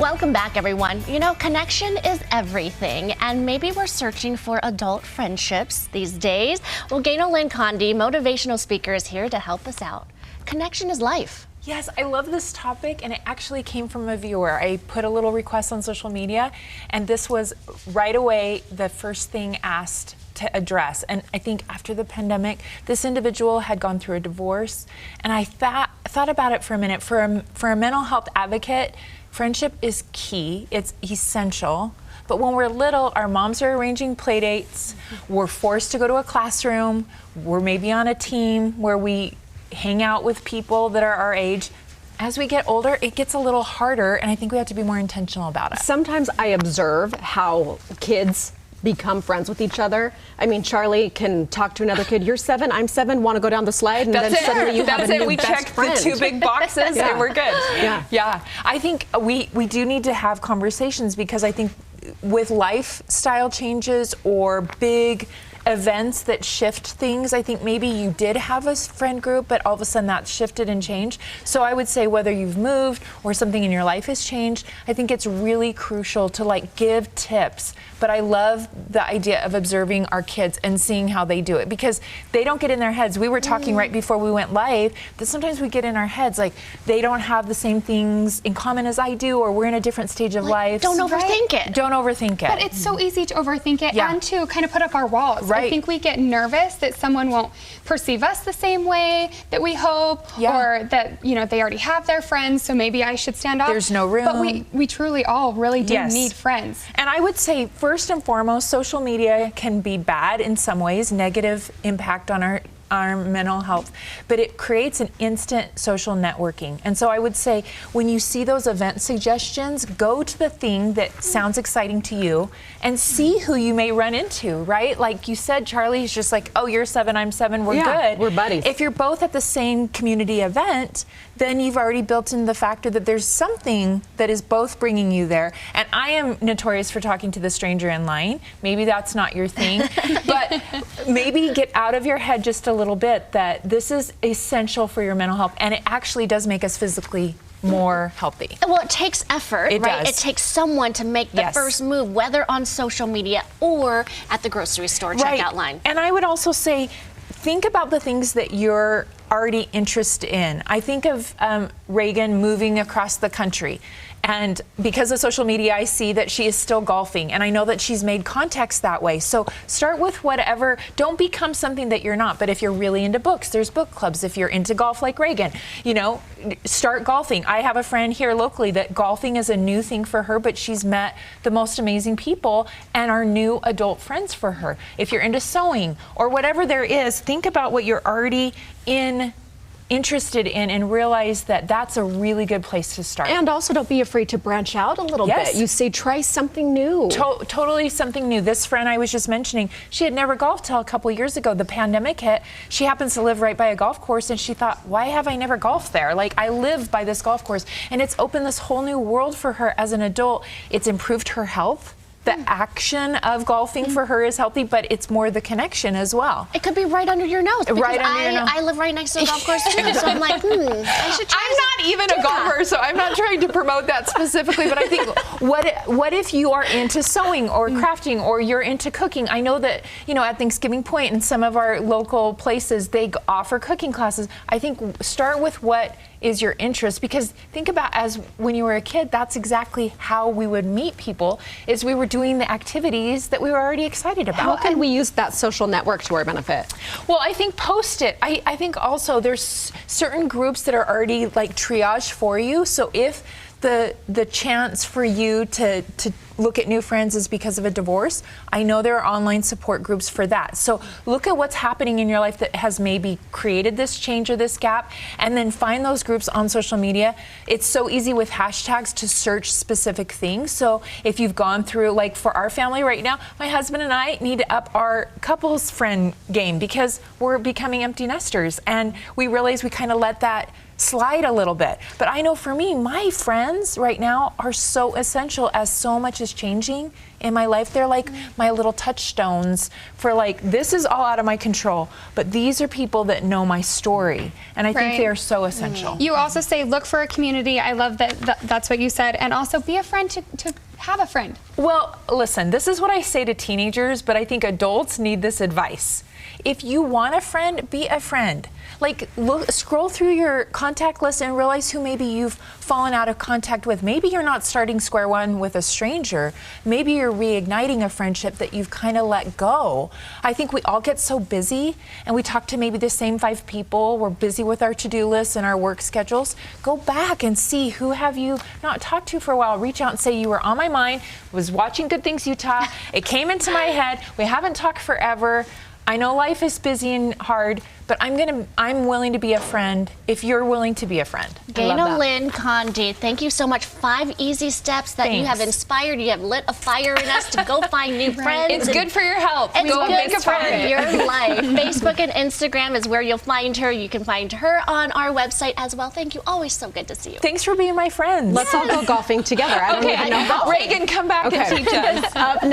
Welcome back, everyone. You know, connection is everything, and maybe we're searching for adult friendships these days. Well, Ganel Lyn Condie, motivational speaker, is here to help us out. Connection is life. Yes, I love this topic, and it actually came from a viewer. I put a little request on social media, and this was right away the first thing asked to address. And I think after the pandemic, this individual had gone through a divorce, and I thought about it for a minute. For a mental health advocate, friendship is key. It's essential. But when we're little, our moms are arranging play dates. We're forced to go to a classroom. We're maybe on a team where we hang out with people that are our age. As we get older, it gets a little harder, and I think we have to be more intentional about it. Sometimes I observe how kids become friends with each other. I mean, Charlie can talk to another kid. You're 7, I'm 7, want to go down the slide, and then suddenly you have a new we best checked friend. the 2 big boxes, and we're good. Yeah. I think we do need to have conversations, because I think with lifestyle changes or big events that shift things, I think maybe you did have a friend group, but all of a sudden that shifted and changed. So I would say whether you've moved or something in your life has changed, I think it's really crucial to give tips. But I love the idea of observing our kids and seeing how they do it, because they don't get in their heads. We were talking right before we went live that sometimes we get in our heads like they don't have the same things in common as I do, or we're in a different stage of life. Don't overthink it. Don't overthink it. But it's so easy to overthink it and to kind of put up our walls. Right. I think we get nervous that someone won't perceive us the same way that we hope, or that, you know, they already have their friends, so maybe I should stand off. There's no room. But we truly all really do need friends. And I would say, first and foremost, social media can be bad in some ways, negative impact on our mental health, but it creates an instant social networking. And so I would say, when you see those event suggestions, go to the thing that sounds exciting to you and see who you may run into, right? Like you said, Charlie's just like, oh, you're 7, I'm 7, we're good. We're buddies. If you're both at the same community event, then you've already built in the factor that there's something that is both bringing you there. And I am notorious for talking to the stranger in line. Maybe that's not your thing, but maybe get out of your head just a little bit that this is essential for your mental health, and it actually does make us physically more healthy. Well, it takes effort, right? It takes someone to make the first move, whether on social media or at the grocery store checkout line. And I would also say, think about the things that you're already interested in. I think of Reagan moving across the country. And because of social media, I see that she is still golfing, and I know that she's made contacts that way. So start with whatever. Don't become something that you're not. But if you're really into books, there's book clubs. If you're into golf like Reagan, you know, start golfing. I have a friend here locally that golfing is a new thing for her, but she's met the most amazing people and are new adult friends for her. If you're into sewing or whatever there is, think about what you're already interested in and realize that that's a really good place to start. And also, don't be afraid to branch out a little bit. You say, try something new. Totally something new. This friend I was just mentioning, she had never golfed till a couple years ago. The pandemic hit. She happens to live right by a golf course, and she thought, why have I never golfed there? Like, I live by this golf course. And it's opened this whole new world for her as an adult. It's improved her health. The action of golfing for her is healthy, but it's more the connection as well. It could be right under your nose. Right under your nose. I live right next to a golf course too, so I'm like, I should try. I'm not even a golfer, so I'm not trying to promote that specifically, but I think, what if you are into sewing or crafting, or you're into cooking? I know that, you know, at Thanksgiving Point and some of our local places, they offer cooking classes. I think start with what is your interest, because think about, as when you were a kid, that's exactly how we would meet people, is we were doing the activities that we were already excited about. How can we use that social network to our benefit? Well, I think post it. I think also there's certain groups that are already like triage for you. So if the chance for you to look at new friends is because of a divorce, I know there are online support groups for that. So look at what's happening in your life that has maybe created this change or this gap, and then find those groups on social media. It's so easy with hashtags to search specific things. So if you've gone through, like for our family right now, my husband and I need to up our couples friend game because we're becoming empty nesters, and we realize we kind of let that slide a little bit. But I know for me, my friends right now are so essential as so much is changing in my life. They're like my little touchstones for like, this is all out of my control, but these are people that know my story. And I think they are so essential. You also say, look for a community. I love that that's what you said. And also be a friend to have a friend. Well, listen, this is what I say to teenagers, but I think adults need this advice. If you want a friend, be a friend. Like, scroll through your contact list and realize who maybe you've fallen out of contact with. Maybe you're not starting square one with a stranger. Maybe you're reigniting a friendship that you've kind of let go. I think we all get so busy and we talk to maybe the same 5 people. We're busy with our to-do lists and our work schedules. Go back and see who have you not talked to for a while. Reach out and say, you were on my mind, was watching Good Things Utah. It came into my head. We haven't talked forever. I know life is busy and hard, but I'm willing to be a friend if you're willing to be a friend. Ganel Lyn Condie, thank you so much. 5 easy steps that you have inspired. You have lit a fire in us to go find new friends. It's good for your health. It's go good make a friend. for your life. Facebook and Instagram is where you'll find her. You can find her on our website as well. Thank you. Always so good to see you. Thanks for being my friend. Let's all go golfing together. I don't even know how. Reagan, come back and teach us.